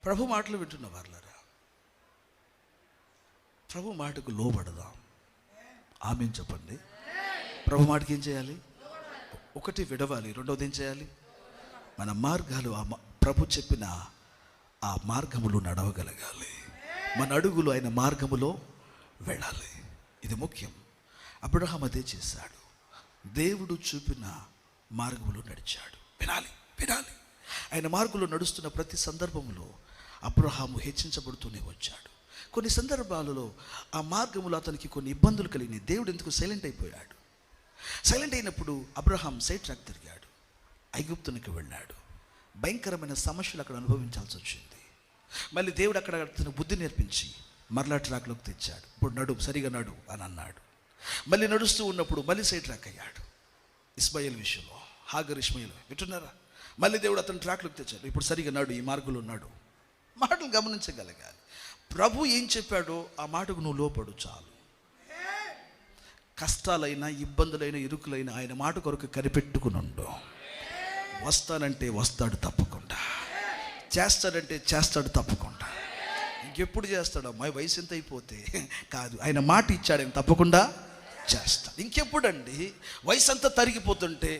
ప్రభు మాటలు వింటున్న వారులారా, ప్రభు మాటకు లోబడదాం. ఆమేన్ చెప్పండి. ప్రభు మాటకి ఏం చేయాలి? ఒకటి విడవాలి, రెండవది ఏం చేయాలి? మన మార్గాలు ప్రభు చెప్పిన ఆ మార్గములో నడవగలగాలి. మన అడుగులు ఆయన మార్గములో వెళ్ళాలి. ఇది ముఖ్యం. అబ్రహాం అదే చేశాడు. దేవుడు చూపిన మార్గములో నడిచాడు. వినాలి. ఆయన మార్గంలో నడుస్తున్న ప్రతి సందర్భంలో అబ్రహాము హెచ్చించబడుతూనే వచ్చాడు. కొన్ని సందర్భాలలో ఆ మార్గములో అతనికి కొన్ని ఇబ్బందులు కలిగినాయి. దేవుడు ఎందుకు సైలెంట్ అయిపోయాడు. సైలెంట్ అయినప్పుడు అబ్రహాం సైడ్ ట్రాక్ తిరిగాడు, ఐగుప్తునికి వెళ్ళాడు. భయంకరమైన సమస్యలు అక్కడ అనుభవించాల్సి వచ్చింది. మళ్ళీ దేవుడు అక్కడ అతను బుద్ధి నేర్పించి మరలా ట్రాక్లోకి తెచ్చాడు. ఇప్పుడు సరిగా నడు అని అన్నాడు. మళ్ళీ నడుస్తూ ఉన్నప్పుడు మళ్ళీ సైడ్ ట్రాక్ అయ్యాడు. ఇస్మాయిల్ విషయంలో, హాగర్ ఇస్మాయిల్ వింటున్నారా? మళ్ళీ దేవుడు అతను ట్రాక్లోకి తెచ్చాడు. ఇప్పుడు సరిగా నడు, ఈ మార్గంలో నడు. మాటలు గమనించగలగాలి. ప్రభు ఏం చెప్పాడో ఆ మాటకు నువ్వు లోపడు చాలు. కష్టాలైనా, ఇబ్బందులైనా, ఇరుకులైనా ఆయన మాట కొరకు కనిపెట్టుకునుండు. వస్తానంటే వస్తాడు తప్పకుండా, చేస్తాడంటే చేస్తాడు తప్పకుండా. ఇంకెప్పుడు చేస్తాడు? మా వయసు ఎంత అయిపోతే కాదు, ఆయన మాట ఇచ్చాడు, ఆయన తప్పకుండా చేస్తాడు. ఇంకెప్పుడండి? వయసు అంతా తరిగిపోతుంటే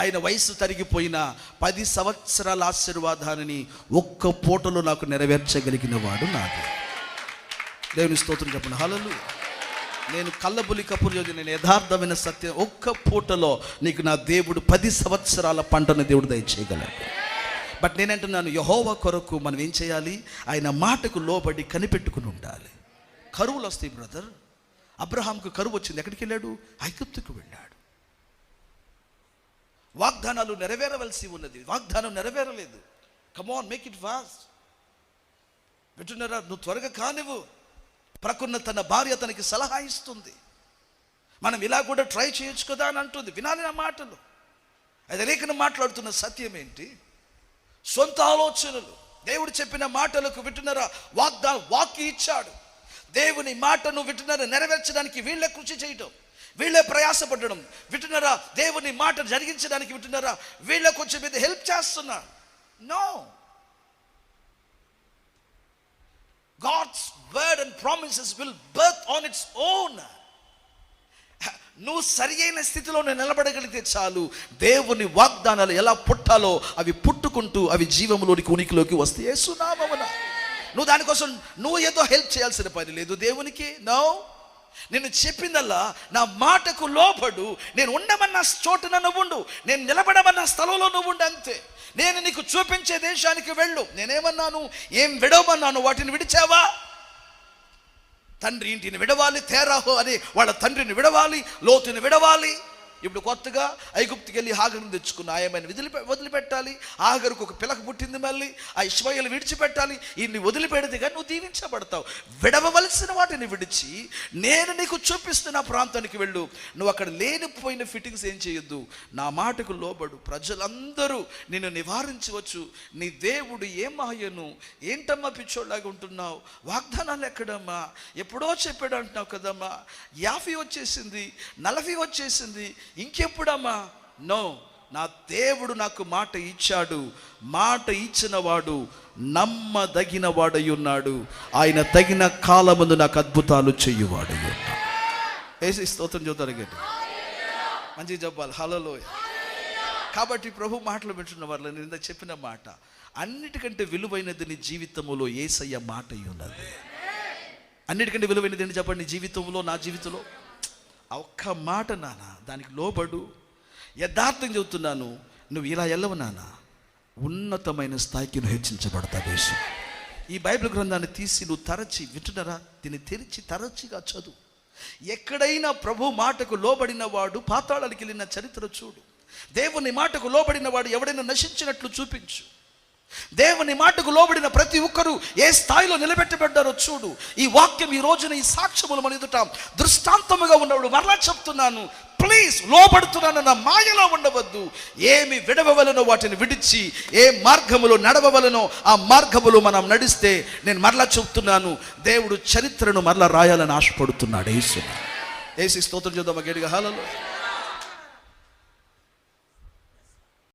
ఆయన వయసు తరిగిపోయిన 10 సంవత్సరాల ఆశీర్వాదాన్ని ఒక్క పూటలో నాకు నెరవేర్చగలిగిన వాడు నాది. దేవుని స్తోత్రం చెప్పండి. హల్లెలూయా. నేను కళ్ళబులి కపురు, నేను యథార్థమైన సత్యం. ఒక్క పూటలో నీకు నా దేవుడు 10 సంవత్సరాల పంటను దేవుడు దయచేయగలడు. బట్ నేనంటున్నాను, యెహోవా కొరకు మనం ఏం చేయాలి? ఆయన మాటకు లోబడి కనిపెట్టుకుని ఉండాలి. కరువులు వస్తాయి బ్రదర్. అబ్రహాంకు కరువు వచ్చింది. ఎక్కడికి వెళ్ళాడు? ఐగుప్తుకు వెళ్ళాడు. వాగ్దానాలు నెరవేరవలసి ఉన్నది, వాగ్దానం నెరవేరలేదు. కమాన్, మేక్ ఇట్ ఫాస్ట్. వింటున్నారా? నువ్వు త్వరగా కానివ్వు. ప్రకున్న తన భార్య తనకి సలహా ఇస్తుంది, మనం ఇలా కూడా ట్రై చేయొచ్చు కదా అని అంటుంది. వినాలి నా మాటలు. అది లేఖనం మాట్లాడుతున్న సత్యం ఏంటి? సొంత ఆలోచనలు. దేవుడు చెప్పిన మాటలకు వింటున్నారా? వాక్కి ఇచ్చాడు. దేవుని మాటను వింటున్నారా నెరవేర్చడానికి వీళ్ళే కృషి చేయటం, వీళ్ళే ప్రయాసపడడం. వింటున్నారా? దేవుని మాట జరిగించడానికి వింటున్నారా వీళ్ళ కొంచెం మీద హెల్ప్ చేస్తున్నారు. No, God's word and promises will birth on its own. నువ్వు సరి అయిన స్థితిలో నిలబడగలిగితే చాలు. దేవుని వాగ్దానాలు ఎలా పుట్టాలో అవి పుట్టుకుంటూ అవి జీవంలోనికి, ఉనికిలోకి వస్తాయి. యేసు నామమున. నువ్వు దానికోసం నువ్వు ఏదో హెల్ప్ చేయాల్సిన పని లేదు దేవునికి. నో, నేను చెప్పిందల్లా నా మాటకు లోబడు. నేను ఉండమన్న చోటున నువ్వు ఉండు, నేను నిలబడమన్న స్థలంలో నువ్వు ఉండు, అంతే. నేను నీకు చూపించే దేశానికి వెళ్ళు. నేనేమన్నాను? ఏం విడవమన్నాను? వాటిని విడిచావా? తండ్రి ఇంటిని విడవాలి, తేరాహు అని వాళ్ళ తండ్రిని విడవాలి, లోతుని విడవాలి. ఇప్పుడు కొత్తగా ఐగుప్తుకి వెళ్ళి హాగరుని తెచ్చుకున్న ఆయమని వదిలిపెట్టాలి. హాగరుకు ఒక పిలక పుట్టింది, మళ్ళీ ఆ ఇష్మాయేలు విడిచిపెట్టాలి. ఇన్ని వదిలిపెడితే కానీ నువ్వు దీవించబడతావు. విడవలసిన వాటిని విడిచి నేను నీకు చూపిస్తున్న ప్రాంతానికి వెళ్ళు. నువ్వు అక్కడ లేనిపోయిన ఫిట్టింగ్స్ ఏం చేయొద్దు. నా మాటకు లోబడు. ప్రజలందరూ నిన్ను నివారించవచ్చు. నీ దేవుడు ఏమాయను, ఏంటమ్మా పిచ్చోళ్ళలాగా ఉంటున్నావు, వాగ్దానాలు ఎక్కడమ్మా, ఎప్పుడో చెప్పాడు అంటున్నావు కదమ్మా, 50 వచ్చేసింది, 40 వచ్చేసింది, ఇంకెప్పుడమ్మా? నో, నా దేవుడు నాకు మాట ఇచ్చాడు. మాట ఇచ్చిన వాడు నమ్మదగిన వాడై ఉన్నాడు. ఆయన తగిన కాలమందు నాకు అద్భుతాలు చెయ్యువాడై ఉన్నాడు. ఏసీ స్తోత్రం చూద్దాం గట్టి మంచిగా చెప్పాలి. హల్లెలూయా. కాబట్టి ప్రభు మాటలు వింటున్న వాళ్ళు నేను ఇందాక చెప్పిన మాట, అన్నిటికంటే విలువైనది నీ జీవితంలో యేసయ్య మాట అయి ఉన్నది. అన్నిటికంటే విలువైనది ఏంటి చెప్పండి? నీ జీవితంలో, నా జీవితంలో ఆ ఒక్క మాట నాన్న, దానికి లోబడు. యథార్థం చెబుతున్నాను, నువ్వు ఇలా వెళ్ళవు నాన్న, ఉన్నతమైన స్థాయికి నువ్వు హెచ్చించబడతావు. ఈ బైబిల్ గ్రంథాన్ని తీసి నువ్వు తరచి, వింటున్నారా, దీన్ని తెరిచి తరచిగా చదువు. ఎక్కడైనా ప్రభు మాటకు లోబడిన వాడు పాతాళానికి వెళ్ళిన చరిత్ర చూడు. దేవుని మాటకు లోబడిన వాడు ఎవడైనా నశించినట్లు చూపించు. దేవుని మాటకు లోబడిన ప్రతి ఒక్కరూ ఏ స్థాయిలో నిలబెట్టబడ్డారో చూడు. ఈ వాక్యం ఈ రోజున ఈ సాక్ష్యములు మన ఎదుట దృష్టాంతముగా ఉన్నప్పుడు మరలా చెప్తున్నాను, ప్లీజ్ లోబడుతున్నాను నా మాయలో ఉండవద్దు. ఏమి విడవవలనో వాటిని విడిచి ఏ మార్గములో నడవవలనో ఆ మార్గములో మనం నడిస్తే, నేను మరలా చెప్తున్నాను, దేవుడు చరిత్రను మరలా రాయాలని ఆశపడుతున్నాడు. యేసు స్తోత్రం చేద్దామా గట్టిగా. హల్లెలూయా.